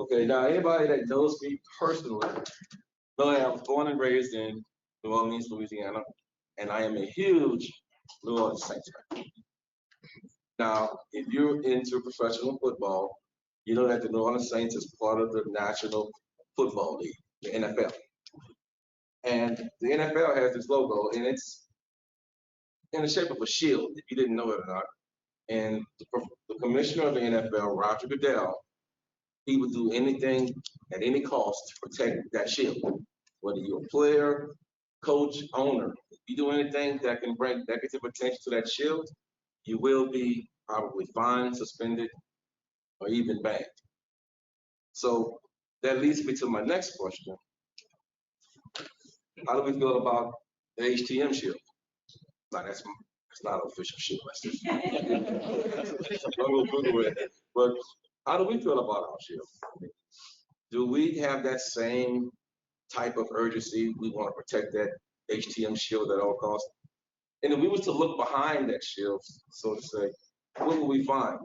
Okay, now anybody that knows me personally know that I was born and raised in New Orleans, Louisiana, and I am a huge New Orleans Saints fan. Now, if you're into professional football, you know that the New Orleans Saints is part of the National Football League, the NFL. And the NFL has this logo, and it's in the shape of a shield, if you didn't know it or not. And the commissioner of the NFL, Roger Goodell, he would do anything at any cost to protect that shield. Whether you're a player, coach, owner, if you do anything that can bring negative attention to that shield, you will be probably fined, suspended, or even banned. So that leads me to my next question. How do we feel about the HTM shield? Now that's not an official shield. That's just but how do we feel about our shield? Do we have that same type of urgency? We want to protect that HTM shield at all costs. And if we was to look behind that shield, so to say, what will we find?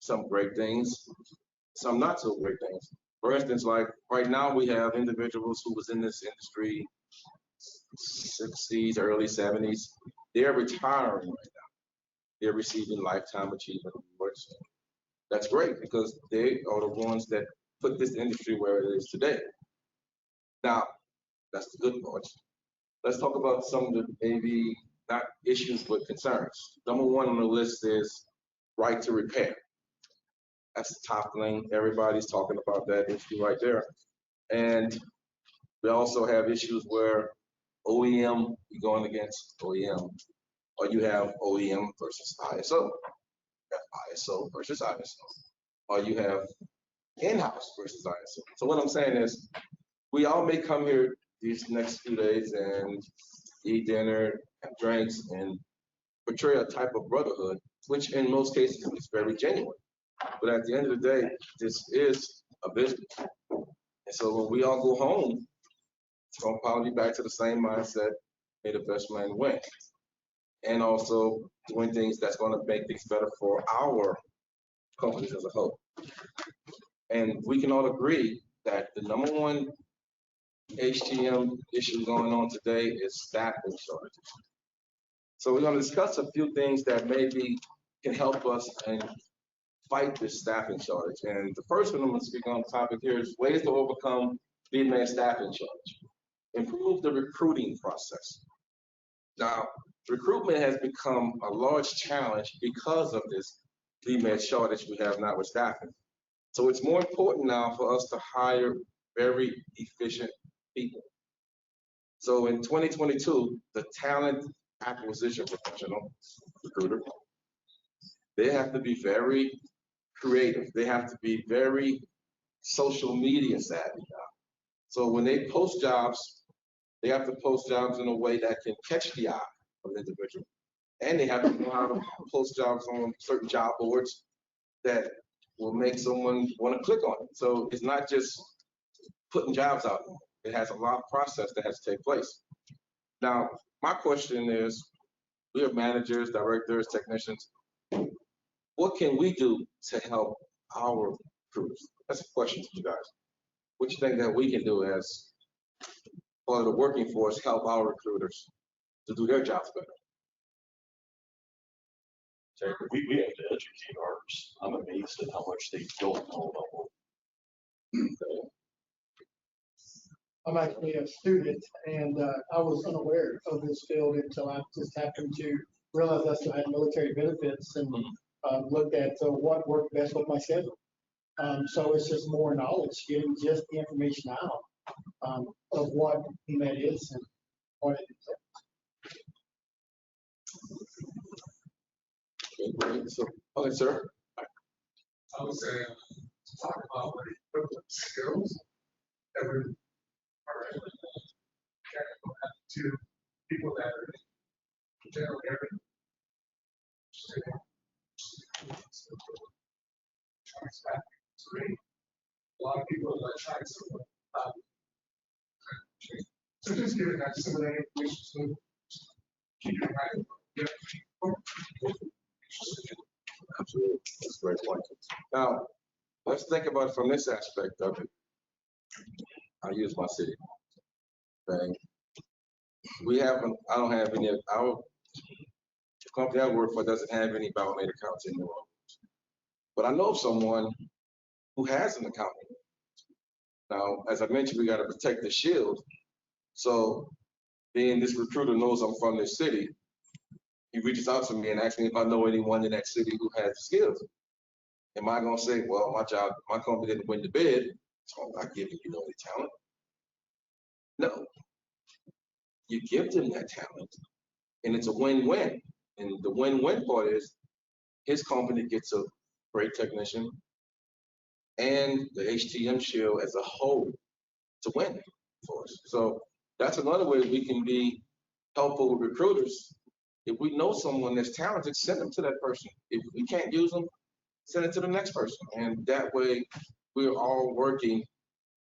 Some great things, some not so great things. For instance, like right now we have individuals who was in this industry 60s, early 70s. They're retiring right now. They're receiving lifetime achievement awards. That's great because they are the ones that put this industry where it is today. Now, that's the good part. Let's talk about some of the maybe not issues but concerns. Number one on the list is right to repair. That's the top thing. Everybody's talking about that issue right there. And we also have issues where OEM, you're going against OEM, or you have OEM versus ISO. You have ISO versus ISO, or you have in-house versus ISO. So what I'm saying is, we all may come here these next few days and eat dinner, have drinks, and portray a type of brotherhood, which in most cases is very genuine. But at the end of the day, this is a business. And so when we all go home, it's going to probably be back to the same mindset, may the best man win. And also doing things that's going to make things better for our companies as a whole. And we can all agree that the number one HTM issue going on today is staffing shortages. So we're going to discuss a few things that maybe can help us and fight this staffing shortage. And the first one I'm going to speak on the topic here is ways to overcome BMET staffing shortage. Improve the recruiting process. Now, recruitment has become a large challenge because of this BMET shortage we have now with staffing. So it's more important now for us to hire very efficient people. So in 2022, the talent acquisition professional, recruiter, they have to be very creative. They have to be very social media savvy now. So when they post jobs, they have to post jobs in a way that can catch the eye of the individual. And they have to know how to post jobs on certain job boards that will make someone want to click on it. So it's not just putting jobs out. It has a lot of process that has to take place. Now, my question is, we have managers, directors, technicians. What can we do to help our recruiters? That's a question to you guys. What do you think that we can do as part of the working force, help our recruiters to do their jobs better? We have to educate ours. I'm amazed at how much they don't know about what. Okay. I'm actually a student, and I was unaware of this field until I just happened to realize I still had military benefits and looked at what worked best with my schedule. So it's just more knowledge, getting just the information out of what BMET is and what it is. Okay, great. So, okay, sir. I would say talk about what equivalent skills that we are to people that are in general area. A lot of people are trying to so just giving that some of that information so keep your mind. Absolutely, that's a great point. Now, let's think about it from this aspect of it. I use my city. Okay. I don't have any, our company I work for doesn't have any biomed accounts in New Orleans. But I know of someone who has an account. Now, as I mentioned, we got to protect the shield. So being this recruiter knows I'm from this city, he reaches out to me and asks me if I know anyone in that city who has the skills. Am I gonna say, well, my company didn't win the bid, so I'm not giving you any talent? No, you give them that talent, and it's a win-win. And the win-win part is his company gets a great technician, and the HTM shield as a whole to win for us. So that's another way we can be helpful with recruiters. If we know someone that's talented, send them to that person. If we can't use them, send it to the next person. And that way we're all working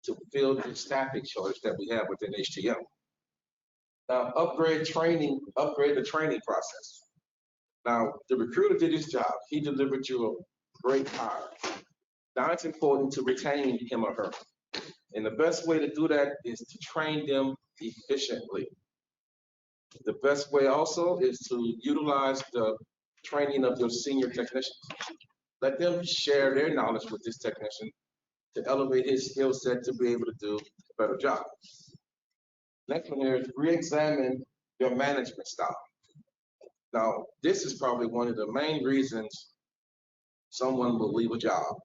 to fill the staffing shortage that we have within HTM. Now, upgrade the training process. Now, the recruiter did his job. He delivered you a great hire. Now it's important to retain him or her. And the best way to do that is to train them efficiently. The best way also is to utilize the training of your senior technicians. Let them share their knowledge with this technician to elevate his skill set to be able to do a better job. Next one here is re-examine your management style. Now, this is probably one of the main reasons someone will leave a job.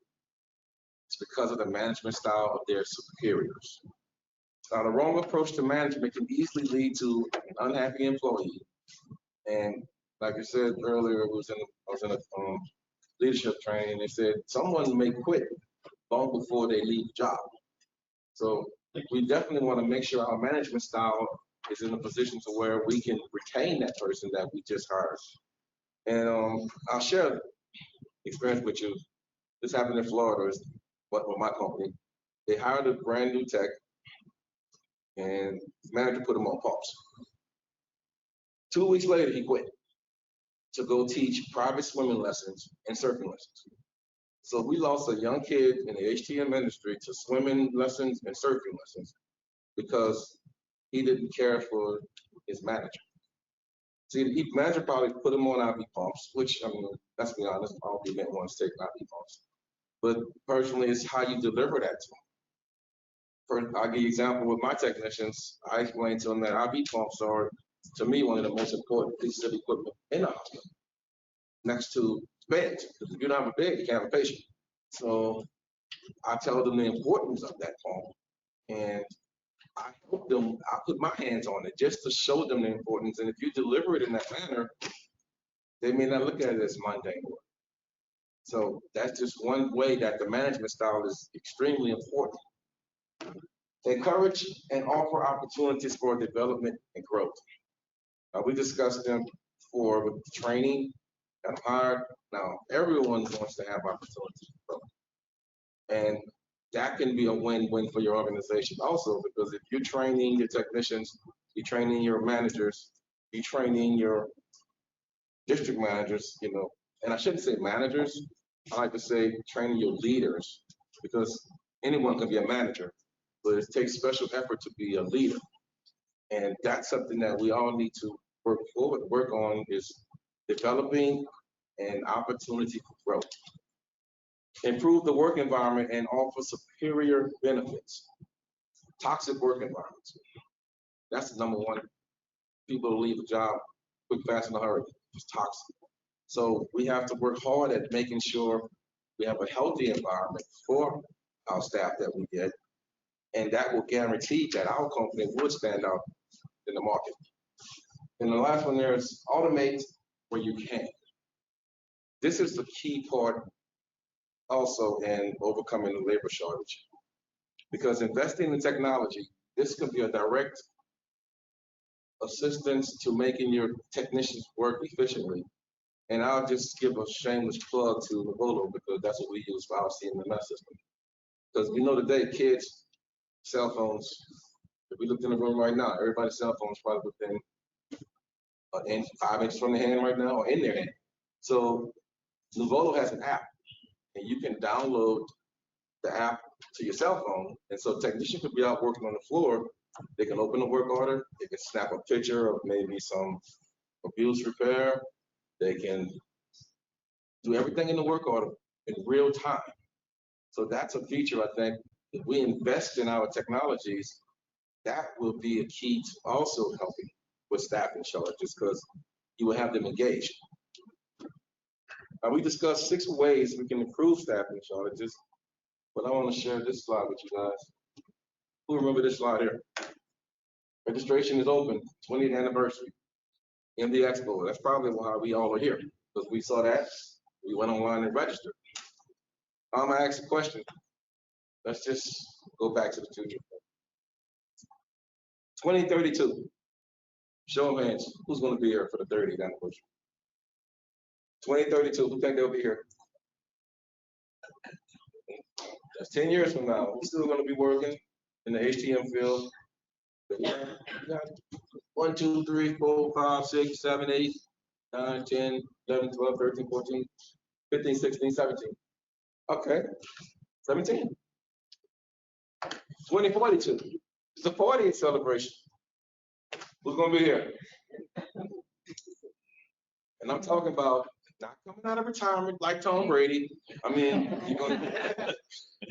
It's because of the management style of their superiors. Now, the wrong approach to management can easily lead to an unhappy employee. And like I said earlier, I was in a leadership training. They said someone may quit long before they leave the job. So we definitely want to make sure our management style is in a position to where we can retain that person that we just hired. And I'll share experience with you. This happened in Florida with my company. They hired a brand new tech, and the manager put him on pumps. 2 weeks later, he quit to go teach private swimming lessons and surfing lessons. So we lost a young kid in the HTM industry to swimming lessons and surfing lessons because he didn't care for his manager. See, the manager probably put him on IV pumps, which, I mean, let's be honest, all BMET wants to take IV pumps. But personally, it's how you deliver that to them. I'll give you an example with my technicians. I explained to them that IV pumps are, to me, one of the most important pieces of equipment in the hospital, next to beds. Because if you don't have a bed, you can't have a patient. So I tell them the importance of that pump, and I help them. I put my hands on it just to show them the importance. And if you deliver it in that manner, they may not look at it as mundane work. So that's just one way that the management style is extremely important. Encourage and offer opportunities for development and growth. We discussed them before with the training and hired. Now, everyone wants to have opportunities for growth. And that can be a win-win for your organization also, because if you're training your technicians, you're training your managers, you're training your district managers, and I shouldn't say managers, I like to say training your leaders, because anyone can be a manager, but it takes special effort to be a leader. And that's something that we all need to work on, is developing an opportunity for growth. Improve the work environment and offer superior benefits. Toxic work environments. That's the number one. People leave a job quick, fast, in a hurry. It's toxic. So we have to work hard at making sure we have a healthy environment for our staff that we get, and that will guarantee that our company would stand out in the market. And the last one there is automate where you can. This is the key part also in overcoming the labor shortage, because investing in technology, this could be a direct assistance to making your technicians work efficiently. And I'll just give a shameless plug to Novolo, because that's what we use for our CMMS system. Because we know today, kids, cell phones, if we looked in the room right now, everybody's cell phone is probably within an inch, 5 inches from the hand right now, or in their hand. So Novolo has an app, and you can download the app to your cell phone. And so technician could be out working on the floor. They can open a work order. They can snap a picture of maybe some abuse repair. They can do everything in the work order in real time. So that's a feature I think if we invest in our technologies, that will be a key to also helping with staffing shortages because you will have them engaged. Now we discussed 6 ways we can improve staffing shortages, but I want to share this slide with you guys. Who remember this slide here? Registration is open, 20th anniversary. MD Expo, that's probably why we all are here, because we saw that, we went online and registered. I'm gonna ask a question. Let's just go back to the future. 2032, show of hands, who's gonna be here for the 30th anniversary? 2032, who think they'll be here? That's 10 years from now. We're still gonna be working in the HTM field. We got 1, 2, 3, 4, 5, 6, 7, 8, 9, 10, 11, 12, 13, 14, 15, 16, 17. Okay, 17. 2042, it's the 40th celebration. Who's gonna be here? And I'm talking about not coming out of retirement like Tom Brady. I mean, you're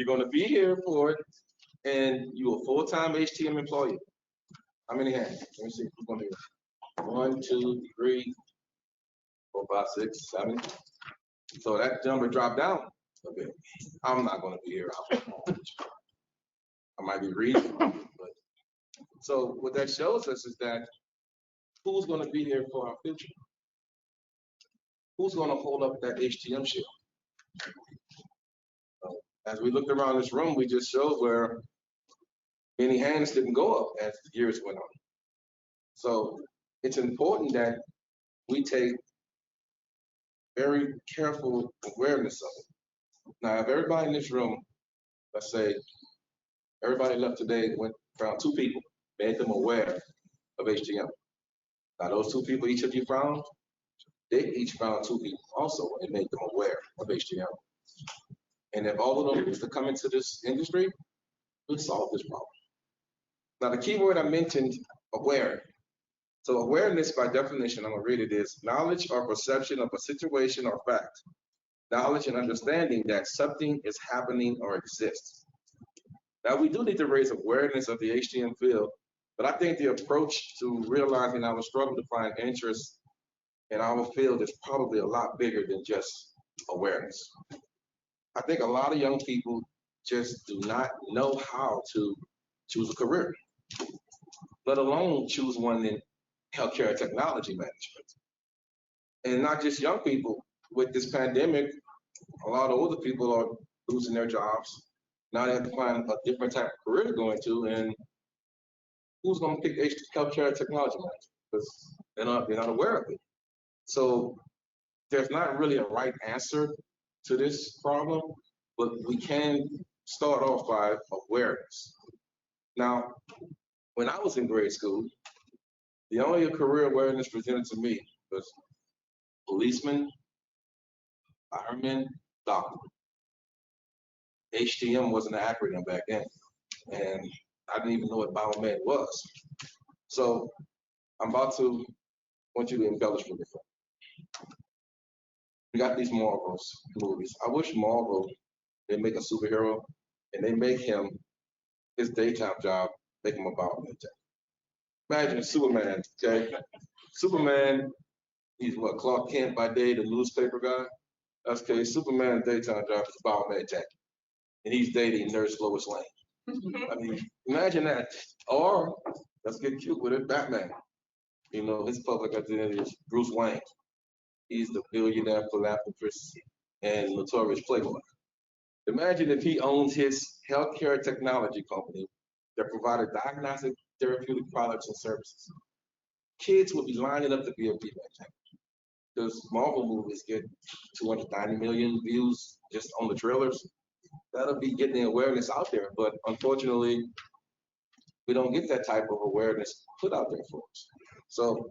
gonna be here for it, and you're a full-time HTM employee. How many hands? Let me see. Who's gonna be here? 1, 2, 3, 4, 5, 6, 7. So that number dropped down a bit. I'm not gonna be here. I might be reading, but so what that shows us is that who's gonna be here for our future? Who's gonna hold up that HTM shield? As we looked around this room, we just showed where many hands didn't go up as the years went on. So it's important that we take very careful awareness of it. Now, if everybody in this room, let's say, everybody left today went found 2 people, made them aware of HTM. Now, those 2 people each of you found, they each found 2 people also and made them aware of HTM. And if all of them was to come into this industry, we'd solve this problem. Now, the key word I mentioned, aware. So awareness by definition, I'm gonna read it, is knowledge or perception of a situation or fact. Knowledge and understanding that something is happening or exists. Now, we do need to raise awareness of the HTM field, but I think the approach to realizing our struggle to find interest in our field is probably a lot bigger than just awareness. I think a lot of young people just do not know how to choose a career, let alone choose one in healthcare technology management. And not just young people. With this pandemic, a lot of older people are losing their jobs. Now they have to find a different type of career to go into, and who's going to pick healthcare technology management? Because they're not aware of it. So there's not really a right answer to this problem, but we can start off by awareness. Now, when I was in grade school, the only career awareness presented to me was policeman, fireman, doctor. HTM wasn't an acronym back then, and I didn't even know what biomed was. So I'm about to want you to embellish with it. We got these Marvels movies. I wish Marvel, they make a superhero and they make him, his daytime job, make him a biomed tech. Imagine Superman, okay? Superman, he's what, Clark Kent by day, the newspaper guy? That's okay, Superman's daytime job is biomed tech. And he's dating Nurse Lois Lane. I mean, imagine that. Or, let's get cute with it, Batman. You know, his public identity is Bruce Wayne. He's the billionaire philanthropist and notorious playboy. Imagine if he owns his healthcare technology company that provided diagnostic therapeutic products and services. Kids would be lining up to be a BMET tech. Because Marvel movies get 290 million views just on the trailers. That'll be getting the awareness out there, but unfortunately, we don't get that type of awareness put out there for us. So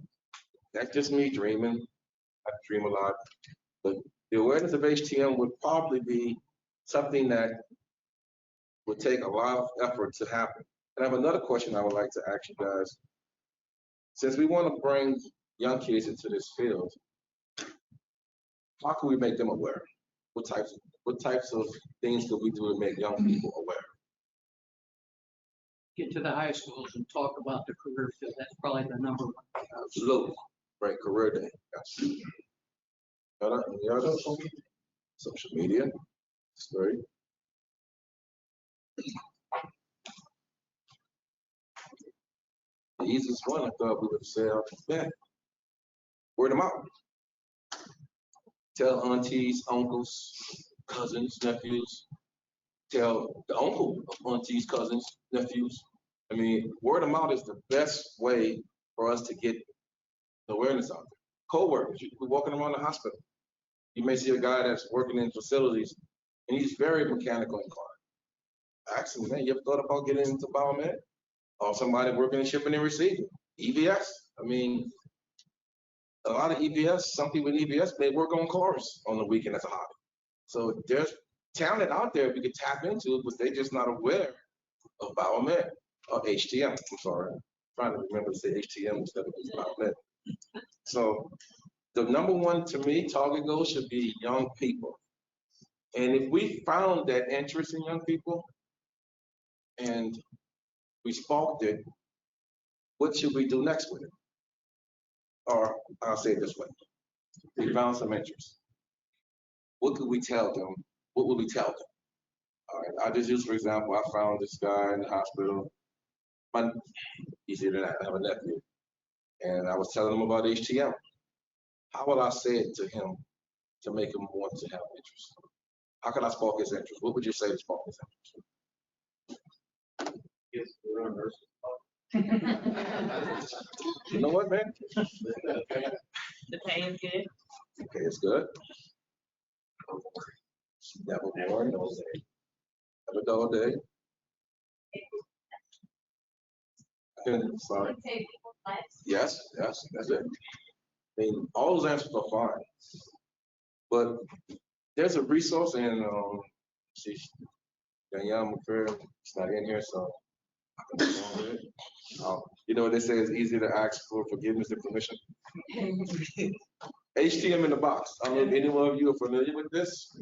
that's just me dreaming. I dream a lot, but the awareness of HTM would probably be something that would take a lot of effort to happen. And I have another question I would like to ask you guys. Since we want to bring young kids into this field, how can we make them aware? What types of things could we do to make young people aware? Get to the high schools and talk about the career field. That's probably the number one. Absolutely. Right, career day. Yes. Any other? Social media. It's very. The easiest one I thought we would say, man, word them out. Tell aunties, uncles, cousins, nephews. Tell the uncle of aunties, cousins, nephews. I mean, word of mouth is the best way for us to get the awareness out there. Co-workers, we're walking around the hospital. You may see a guy that's working in facilities, and he's very mechanical inclined. Ask him, man, you ever thought about getting into biomed? Or somebody working in shipping and receiving, EVS. I mean, a lot of EVS, some people in EVS, they work on cars on the weekend as a hobby. So there's talent out there we could tap into, but they're just not aware of biomed, or HTM, I'm sorry. I'm trying to remember to say HTM instead of biomed. So the number one, to me, target goal should be young people. And if we found that interest in young people and we sparked it, what should we do next with it? Or I'll say it this way, we found some interest. What could we tell them? What would we tell them? All right, I just use, for example, I found this guy in the hospital. Easier than that, I have a nephew. And I was telling him about HTM. How would I say it to him to make him want to have interest? How can I spark his interest? What would you say to spark his interest? Yes, we're on nurse. You know what, man? The pay is good. Okay, it's good. Never born, no day. Never dull day. Sorry. Yes, yes, that's it. I mean, all those answers are fine. But there's a resource, and Danielle McFerrin is not in here, so I can move on with it. You know what they say, it's easy to ask for forgiveness and permission. HTM in the box. I don't know if any one of you are familiar with this.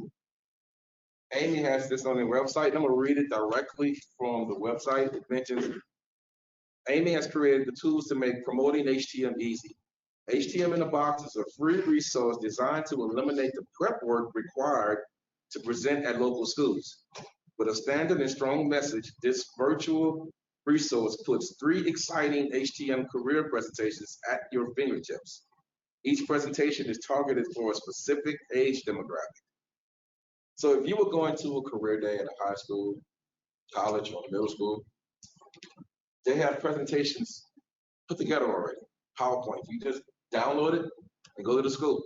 Amy has this on their website. I'm going to read it directly from the website. It mentions Amy has created the tools to make promoting HTM easy. HTM in the box is a free resource designed to eliminate the prep work required to present at local schools. With a standard and strong message, this virtual resource puts 3 exciting HTM career presentations at your fingertips. Each presentation is targeted for a specific age demographic. So if you were going to a career day at a high school, college, or middle school, they have presentations put together already, PowerPoint. You just download it and go to the school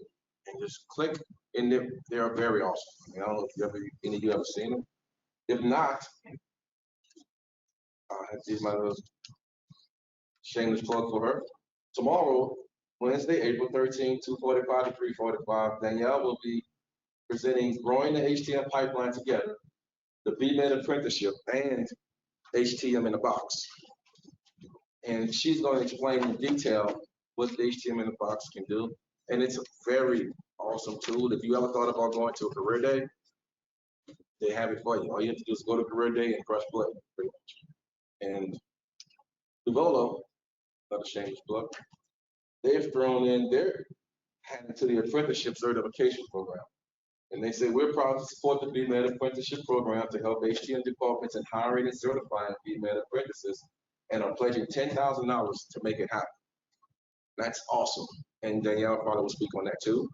and just click, and they are very awesome. I mean, I don't know if any of you ever seen them. If not, I have to use my little shameless plug for her. Tomorrow, Wednesday, April 13th, 2:45 to 3:45, Danielle will be presenting Growing the HTM Pipeline Together, the BMET Apprenticeship, and HTM in the Box. And she's going to explain in detail what the HTM in the Box can do. And it's a very awesome tool. If you ever thought about going to a career day, they have it for you. All you have to do is go to career day and press play, pretty much. And Duvolo, another shameless plug, they've thrown in their hand to the apprenticeship certification program. And they say, we're proud to support the BMET Apprenticeship Program to help HTM departments in hiring and certifying BMET apprentices, and are pledging $10,000 to make it happen. That's awesome. And Danielle probably will speak on that too.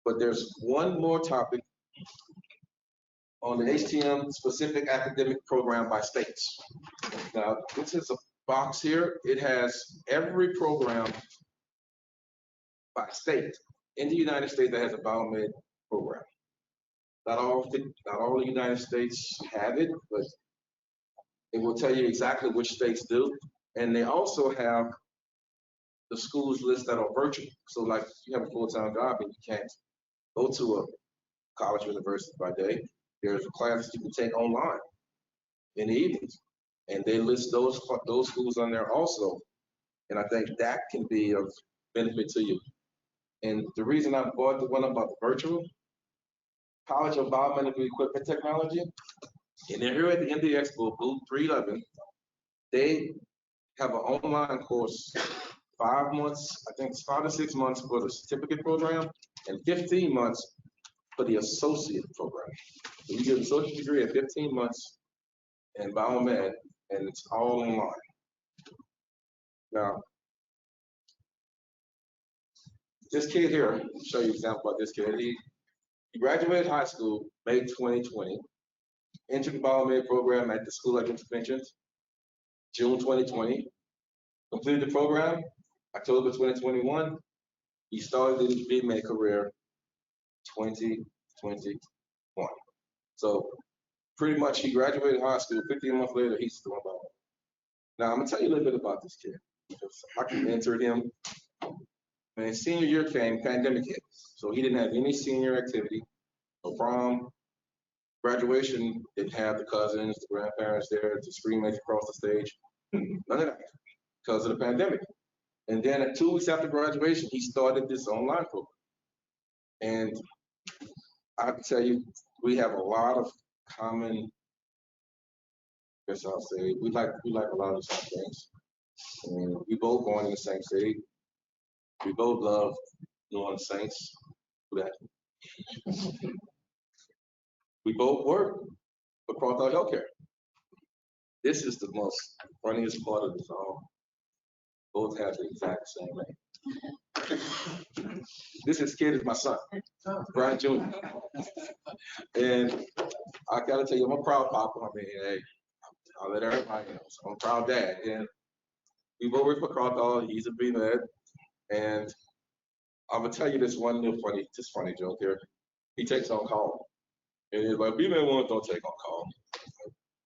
But there's one more topic on the HTM specific academic program by states. Now, this is a box here. It has every program by state in the United States that has a biomed program. Not all the United States have it, but it will tell you exactly which states do. And they also have the schools list that are virtual. So like you have a full-time job and you can't go to a college or university by day, there's classes you can take online. in the evenings. And they list those schools on there also. And I think that can be of benefit to you. And the reason I bought the one about the virtual, College of Biomedical Equipment Technology, and they're here at the MD Expo, booth 311. They have an online course, 5 months, I think it's 5 to 6 months for the certificate program, and 15 months for the associate program. So you get an associate degree at 15 months in biomed, and it's all online. Now, this kid here, I'll show you an example about this kid. He graduated high school May 2020, entered the biomed program at the School of Interventions, June 2020, completed the program, October 2021. He started his BMET career 2021. So pretty much he graduated high school, 15 months later, he's doing biomed. Now I'm gonna tell you a little bit about this kid, because I mentored him. When his senior year came, pandemic hit. So he didn't have any senior activity, no prom, graduation, didn't have the cousins, the grandparents there to scream at you across the stage. None of that, because of the pandemic. And then 2 weeks after graduation, he started this online program. And I can tell you, we have a lot of common, I guess I'll say, we like a lot of the same things. And we both going in the same city. We both love New Orleans Saints. For that. We both work for Crothall Healthcare. This is the most funniest part of this all. Both have the exact same name. This kid is my son, Bryant Jr. And I gotta tell you, I'm a proud papa. I mean, hey, I'll let everybody know. So I'm a proud dad. And we both work for Crothall. He's a BMET. And I'm gonna tell you this one little funny joke here. He takes on call. And he's like, BMET ones don't take on call.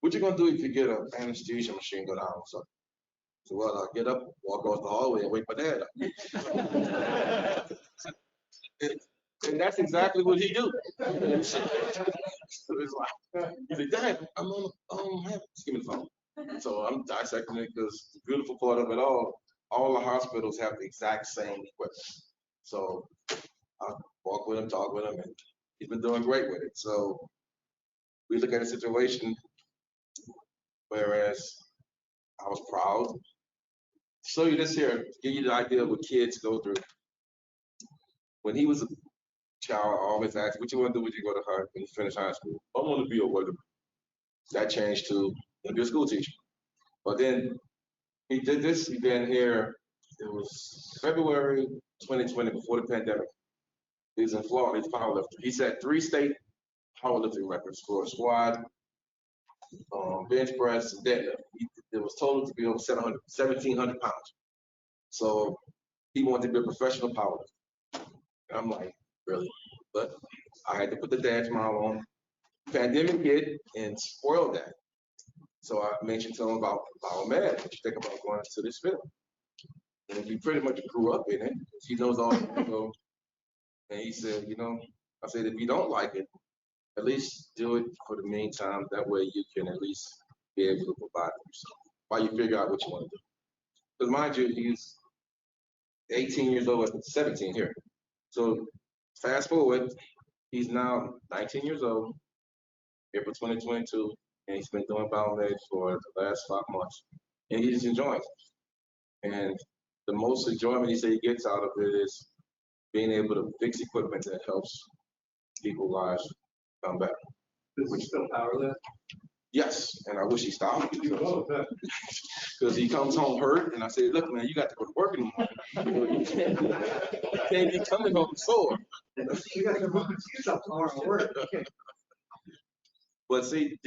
What you gonna do if you get an anesthesia machine go down? So well, I get up, walk across the hallway, and wake my dad up. And that's exactly what he do. So it's like, he's like, Dad, I'm on, just give me the phone. So I'm dissecting it because the beautiful part of it all the hospitals have the exact same equipment. So I walk with him, talk with him, and he's been doing great with it. So we look at a situation, whereas I was proud. Show you this here, give you the idea of what kids go through. When he was a child, I always asked, what you want to do when you go to high, when you finish high school? I want to be a welder. That changed to be a school teacher. But then he did this event here. It was February 2020, before the pandemic. He was in Florida, he's a powerlifter. He set 3 state powerlifting records for a squat, bench press, and deadlift. It was total to be over 1,700 pounds. So he wanted to be a professional powerlifter. And I'm like, really? But I had to put the dad smile on. Pandemic hit and spoiled that. So I mentioned to him about biomed. What you think about going into this field? And he pretty much grew up in it. He knows all the lingo. And he said, I said, if you don't like it, at least do it for the meantime. That way you can at least be able to provide for yourself while you figure out what you want to do. Because mind you, he's 18 years old, 17 here. So fast forward, he's now 19 years old, April 2022, and he's been doing biomed for the last 5 months. And he's enjoying it. And the most enjoyment he said he gets out of it is being able to fix equipment that helps people's lives come back. Does he still powerlift? Yes, and I wish he stopped because he comes home hurt, and I say, look, man, you got to go to work in the morning. You can't be coming home sore. You got to move yourself tomorrow to work. Okay. But see,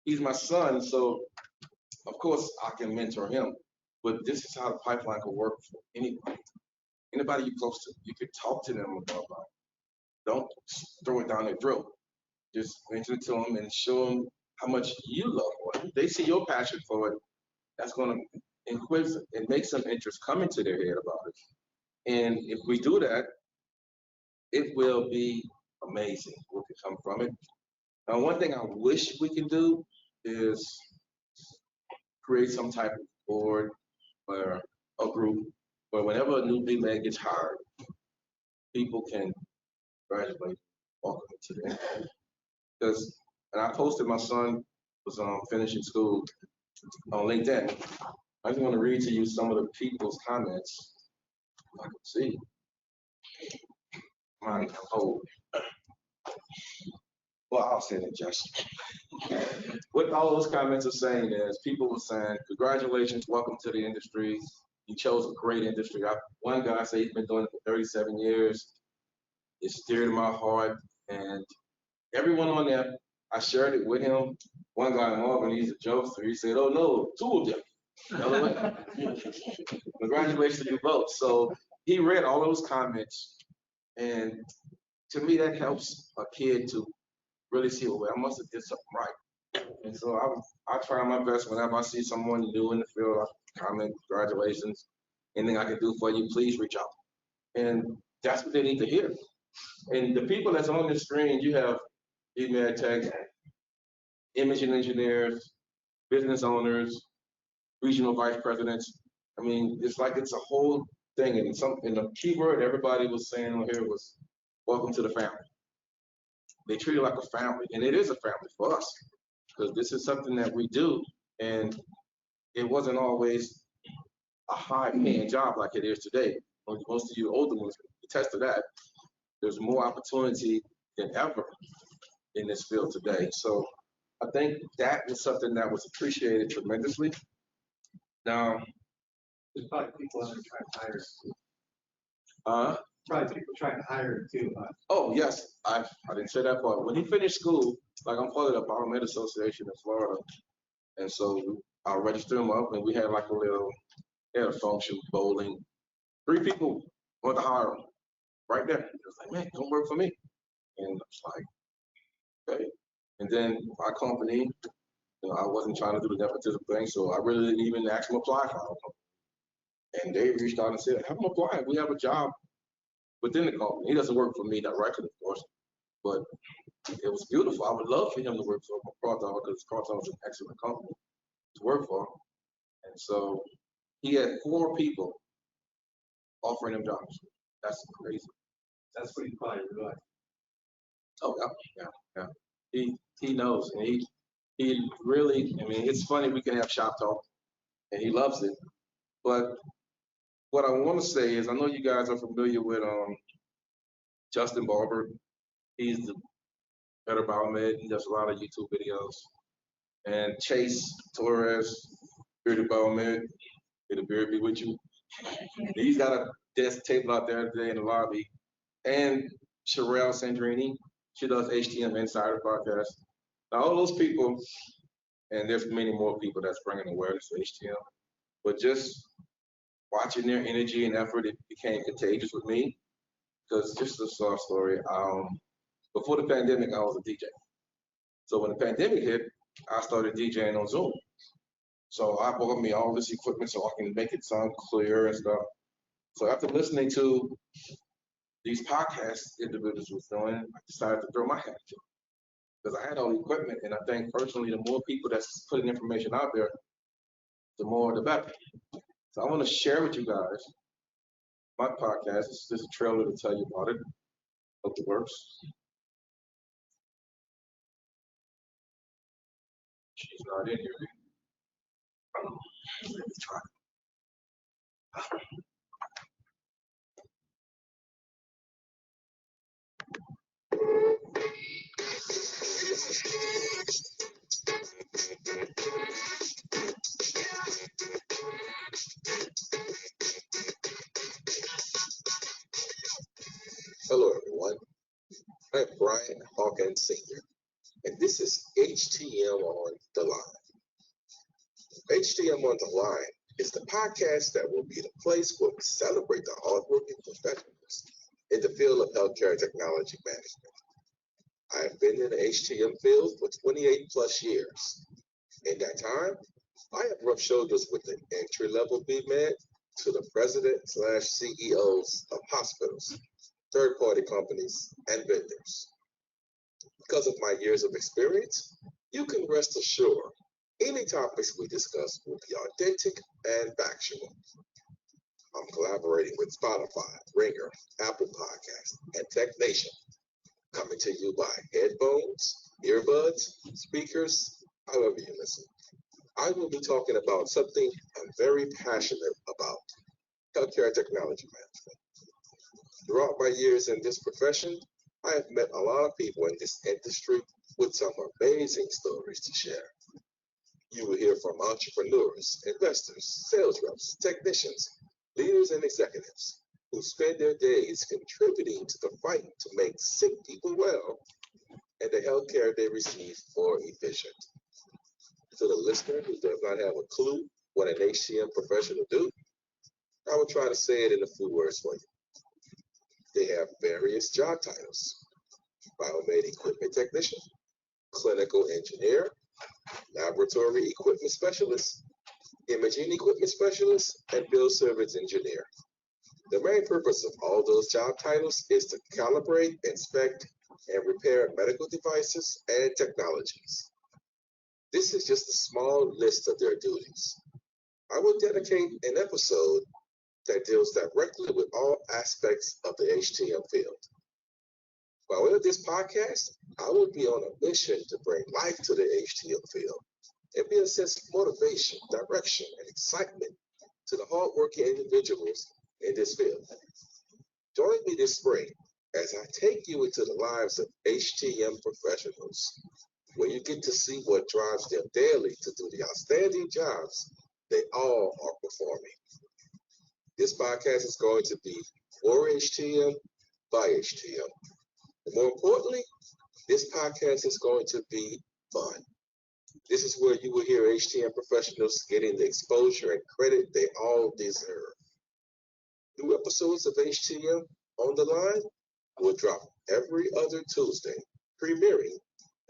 he's my son, so of course I can mentor him, but this is how the pipeline can work for anybody. Anybody you close to, you could talk to them about it. Don't throw it down their throat. Just mention it to them and show them how much you love it. They see your passion for it. That's going to increase and make some interest come into their head about it. And if we do that, it will be amazing what can come from it. Now, one thing I wish we can do is create some type of board or a group where whenever a new BMET gets hired, people can graduate, welcome to the because, and I posted my son was finishing school on LinkedIn. I just want to read to you some of the people's comments. I can see. Mine, oh, well, I'll say that, Josh. What all those comments are saying is people were saying, congratulations, welcome to the industry. You chose a great industry. One guy said he's been doing it for 37 years. It's dear to my heart. And everyone on there, I shared it with him. One guy, Marvin, he's a jokester. He said, oh no, two of them. Congratulations to you both. So he read all those comments. And to me, that helps a kid to really see, well, I must have did something right. And so I try my best whenever I see someone new in the field, I comment, congratulations. Anything I can do for you, please reach out. And that's what they need to hear. And the people that's on the screen, you have BMET Tech, imaging engineers, business owners, regional vice presidents. I mean, it's like it's a whole thing. And the key word everybody was saying on here was, welcome to the family. They treat it like a family, and it is a family for us, because this is something that we do, and it wasn't always a high-paying job like it is today. Most of you older ones can attest to that. There's more opportunity than ever in this field today. So I think that was something that was appreciated tremendously. Now, There's probably people out there trying to hire. Probably people trying to hire too. Oh yes, I didn't say that part. When he finished school, like I'm part of the BMET Association in Florida, and so I registered him up, and we had like they had a function, bowling. 3 people went to hire him right there. He was like, man, come work for me. And I was like, okay. And then our company, I wasn't trying to do the nepotism thing, so I really didn't even ask him to apply for our company. And they reached out and said, have him apply. We have a job within the company. He doesn't work for me directly, of course, but it was beautiful. I would love for him to work for Crothall, because Crothall is an excellent company to work for. And so he had 4 people offering him jobs. That's crazy. That's what you probably realize. Oh yeah. He knows, and he really. I mean, it's funny we can have shop talk, and he loves it. But what I want to say is, I know you guys are familiar with Justin Barber. He's the Better BioMed. He does a lot of YouTube videos. And Chase Torres, Bearded BioMed. May the beard be with you. He's got a desk table out there today in the lobby. And Sherelle Sandrini, she does HTM Insider podcast. Now, all those people, and there's many more people that's bringing awareness to HTM, but just watching their energy and effort, it became contagious with me. Because just a soft story, before the pandemic, I was a DJ. So when the pandemic hit, I started DJing on Zoom. So I bought me all this equipment so I can make it sound clear and stuff. So after listening to these podcast individuals was doing, I decided to throw my hat to it. Because I had all the equipment, and I think personally, the more people that's putting information out there, the more the better. So I want to share with you guys my podcast. It's just a trailer to tell you about it. Hope it works. She's not in here. Let's try. Hello, everyone. I'm Bryant Hawkins Sr., and this is HTM on the Line. HTM on the Line is the podcast that will be the place where we celebrate the hardworking professionals in the field of healthcare technology management. I have been in the HTM field for 28 plus years. In that time, I have rubbed shoulders with the entry-level BMET to the president/CEOs of hospitals, third-party companies, and vendors. Because of my years of experience, you can rest assured any topics we discuss will be authentic and factual. I'm collaborating with Spotify, Ringer, Apple Podcasts, and TechNation, coming to you by headphones, earbuds, speakers, however you listen. I will be talking about something I'm very passionate about, healthcare technology management. Throughout my years in this profession, I have met a lot of people in this industry with some amazing stories to share. You will hear from entrepreneurs, investors, sales reps, technicians, leaders, and executives who spend their days contributing to the fight to make sick people well and the healthcare they receive more efficient. To the listener who does not have a clue what an HTM professional do, I will try to say it in a few words for you. They have various job titles: biomed equipment technician, clinical engineer, laboratory equipment specialist, imaging equipment specialist, and field service engineer. The main purpose of all those job titles is to calibrate, inspect, and repair medical devices and technologies. This is just a small list of their duties. I will dedicate an episode that deals directly with all aspects of the HTM field. By way of this podcast, I will be on a mission to bring life to the HTM field and be a sense of motivation, direction, and excitement to the hardworking individuals in this field. Join me this spring as I take you into the lives of HTM professionals, where you get to see what drives them daily to do the outstanding jobs they all are performing. This podcast is going to be for HTM, by HTM. And more importantly, this podcast is going to be fun. This is where you will hear HTM professionals getting the exposure and credit they all deserve. New episodes of HTM on the Line will drop every other Tuesday, premiering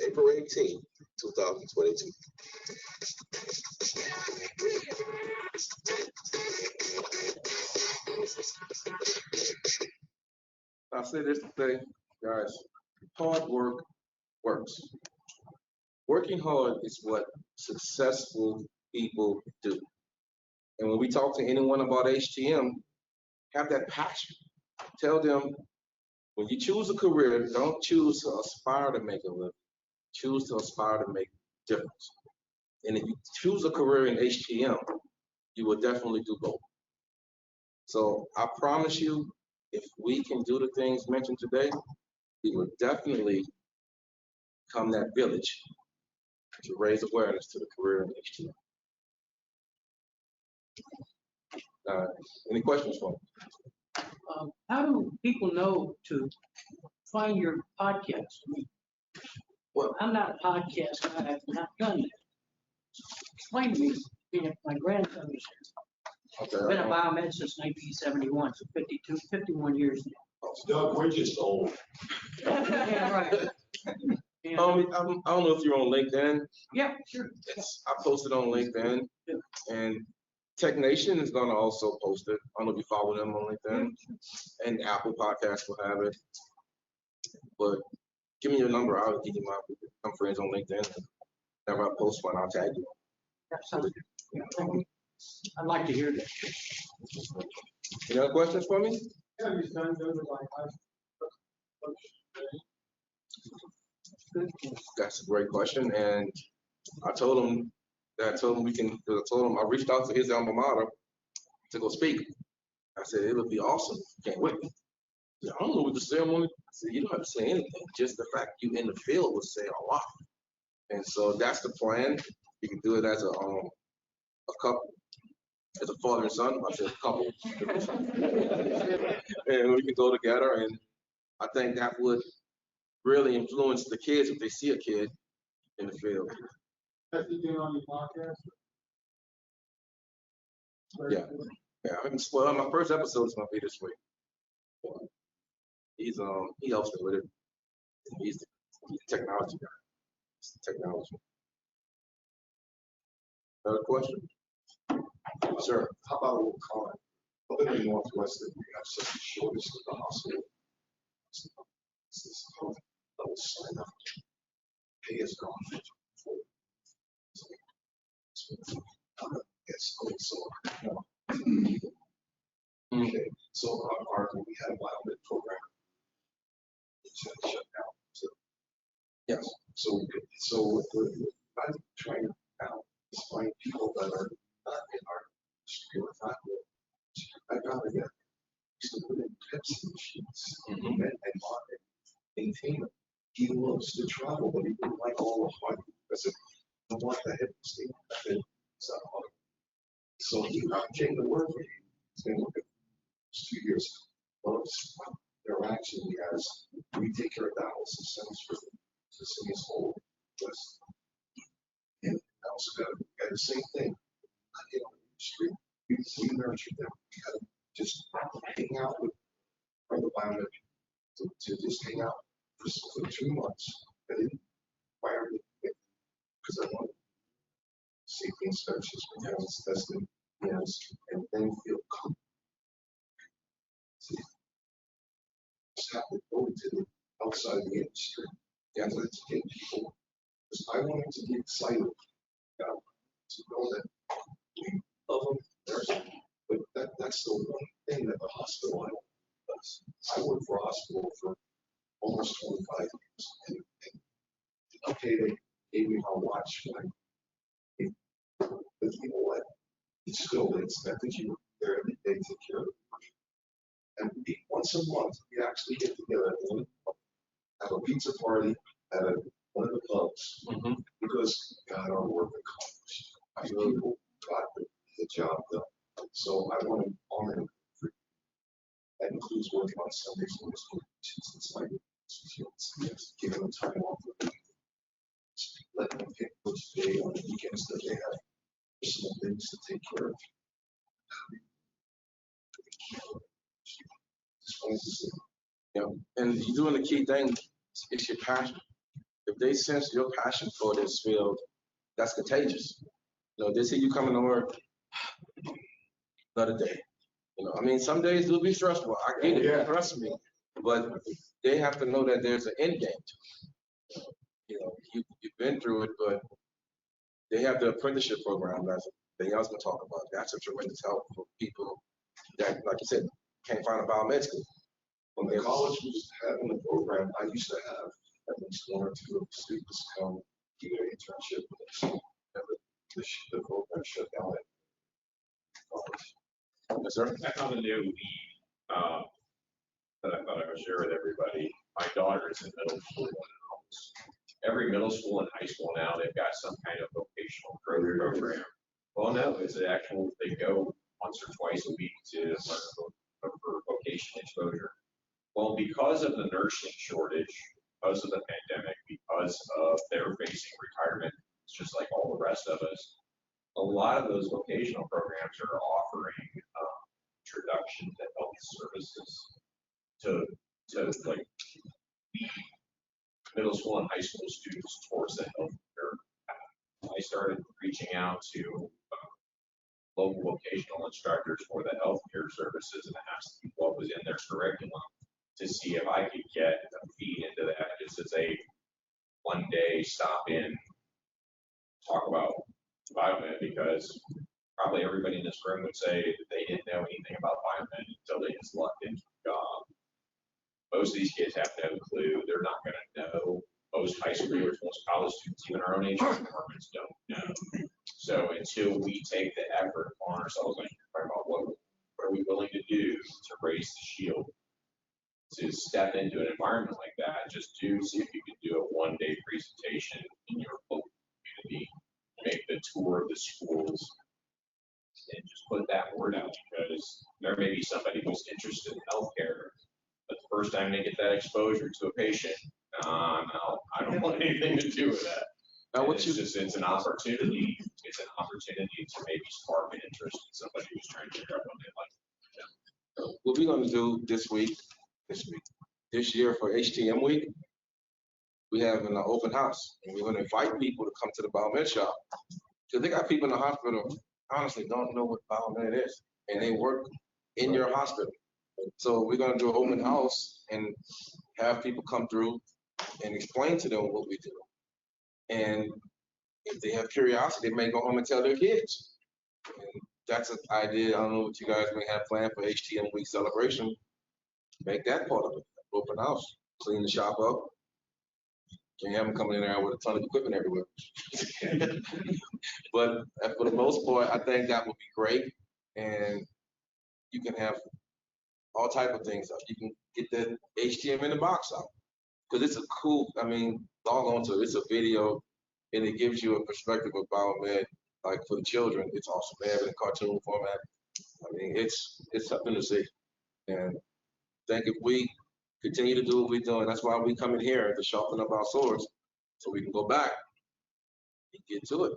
April 18, 2022. I say this to say, guys, hard work works. Working hard is what successful people do. And when we talk to anyone about HTM, have that passion. Tell them, when you choose a career, don't choose to aspire to make a living. Choose to aspire to make a difference. And if you choose a career in HTM, you will definitely do both. So I promise you, if we can do the things mentioned today, we will definitely become that village to raise awareness to the career in HTM. Any questions for me? How do people know to find your podcast? Well, I'm not a podcast guy. I've not done that. Explain to me, being my grandson was here. I've been a biomed since 1971, so 51 years now. Doug, we're just old. Yeah, right. And, I don't know if you're on LinkedIn. yeah, sure. I posted on LinkedIn, and TechNation is going to also post it. I don't know if you follow them on LinkedIn, and Apple Podcasts will have it. But give me your number. I'll give you my friends on LinkedIn. Whenever I post one, I'll tag you. That sounds good. I'd like to hear that. Any other questions for me? Yeah, your son goes to like That's a great question, and I told him I I reached out to his alma mater to go speak. I said, it would be awesome. Can't wait. He said, I don't know what to say. I said, you don't have to say anything. Just the fact you in the field will say a lot. And so that's the plan. You can do it as a couple, as a father and son. I said couple. And we can go together, and I think that would really influence the kids if they see a kid in the field. Has he been on your podcast? Yeah. Well, my first episode is gonna be this week. He helps me with it. He's the technology guy. Technology. Another question? Sure. How about a little comment? Up in the Northwest, we have such a shortage of the hospital. will sign up. Pay is gone. Yes, okay, so we had a biomed program. It's shut down. So, yes, so I'm trying to now find people that are not in our industry or not. I gotta get to put in Pepsi machines and maintain them. He loves to travel, but he didn't like all the hard. I said, I want the hip state. So he came to work for me. He's been working 2 years. Well, interaction he has, we take care of dialysis centers for the city's whole list. And I also got the same thing. I get on the street, we nurture them. We gotta just hang out with the biomed to just hang out for 2 months. I didn't fire me because I wanted safety inspections, performance testing, yes, and then feel comfortable. Just have to go to the outside of the industry and let's get people. Because I want them to be excited, to know that we love them, but that's the one thing that the hospital does. I worked for a hospital for almost 25 years, and okay, they gave me my watch, but you know what? It's still they expected you there every day to take care of it. And once a month, we actually get together and have a pizza party at one of the pubs because we got our work accomplished. Our people got the job done. So I want to honor them. That includes working on Sundays and it's like giving them time off. Letting them pick which day on the weekends that they have personal things to take care of. Yeah, and you're doing the key thing, it's your passion. If they sense your passion for this field, that's contagious. You know, they see you coming to work another day. You know, I mean, some days will be stressful. I get it, trust me. But they have to know that there's an end game to it. You know, you've been through it, but they have the apprenticeship program that's Danielle's gonna talk about. That's a tremendous help for people that, like you said, can't find a biomed school. When the college was having the program, I used to have at least 1 or 2 of the students come do their internship with us. The program shut down at college. Yes, sir. I found a new lead that I thought I would share with everybody. My daughter is in middle school. Every middle school and high school now, they've got some kind of vocational program. Well, no, it's an actual, they go once or twice a week to learn for vocational exposure. Well, because of the nursing shortage, because of the pandemic, because of their facing retirement, it's just like all the rest of us, a lot of those vocational programs are offering introduction to health services to like middle school and high school students towards the healthcare path. I started reaching out to local vocational instructors for the healthcare services and asked what was in their curriculum to see if I could get a feed into that just as a one-day stop in, talk about biomed, because probably everybody in this room would say that they didn't know anything about biomed until they just lucked into the job. Most of these kids have no clue. They're not going to know. Most high schoolers, most college students, even our own HR departments don't know. So until we take the effort on ourselves, like talking about what are we willing to do to raise the shield, to step into an environment like that, just to see if you can do a one-day presentation in your local community, make the tour of the schools, and just put that word out, because there may be somebody who's interested in healthcare, but the first time they get that exposure to a patient, no, I don't want anything to do with that. Now, it's an opportunity. It's an opportunity to maybe spark an interest in somebody who's trying to figure out what they like. What we're gonna do this year for HTM week, we have an open house, and we're gonna invite people to come to the biomed shop. Because they got people in the hospital, honestly, don't know what biomed is, and they work in your hospital. So we're gonna do an open house and have people come through, and explain to them what we do. And if they have curiosity, they may go home and tell their kids. And that's an idea. I don't know what you guys may have planned for HTM Week celebration. Make that part of it. Open house, clean the shop up. Can't have them coming in there with a ton of equipment everywhere. But for the most part, I think that would be great. And you can have all type of things up. You can get the HTM in the box out. Because it's a cool, I mean, log on to it. It's a video and it gives you a perspective of biomed, like for the children. It's awesome. They have it in cartoon format. I mean, it's something to see. And I think if we continue to do what we're doing, that's why we come in here to sharpen up our swords so we can go back and get to it.